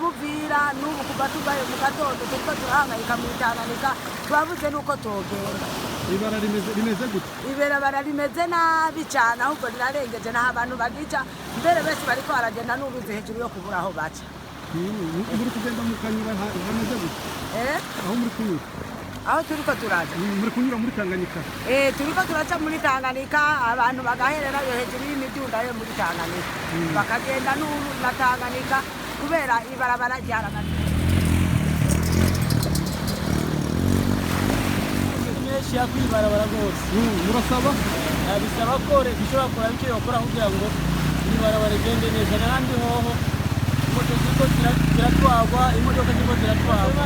Uvira n'ubu kuva tuvayo mu gatondo turiko turahangayika mw'Itanganyika twabuze n'uko togenda. Ibara rimeze gute? Ibarabara rimeze nabi cane ahubwo rirarengeje naho abantu bagica mbere benshi bariko baragenda n'uruzi hejuru yo kubura aho baca. Muri kugenda mu kanyura hameze gute? Aho muri kunyura? Aho turiko turaja? Muri kunyura muri Tanganyika? Turiko turaca muri Tanganyika abantu bagaherera yo hejuru y'imidunda yo muri Tanganyika bakagenda n'uru na Tanganyika kubera ibarabara ryaragaze. Shia kwibarabara rwose. Murasaba? Bisaba ko leta ishobora kuraba icyo yokora kugira ngo ibarabara rigende neza n'ahandi hoho imodoka ziriko ziratwagwa imodoka ziriko ziratwagwa.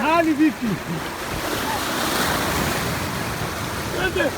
Hali vipi? Twende.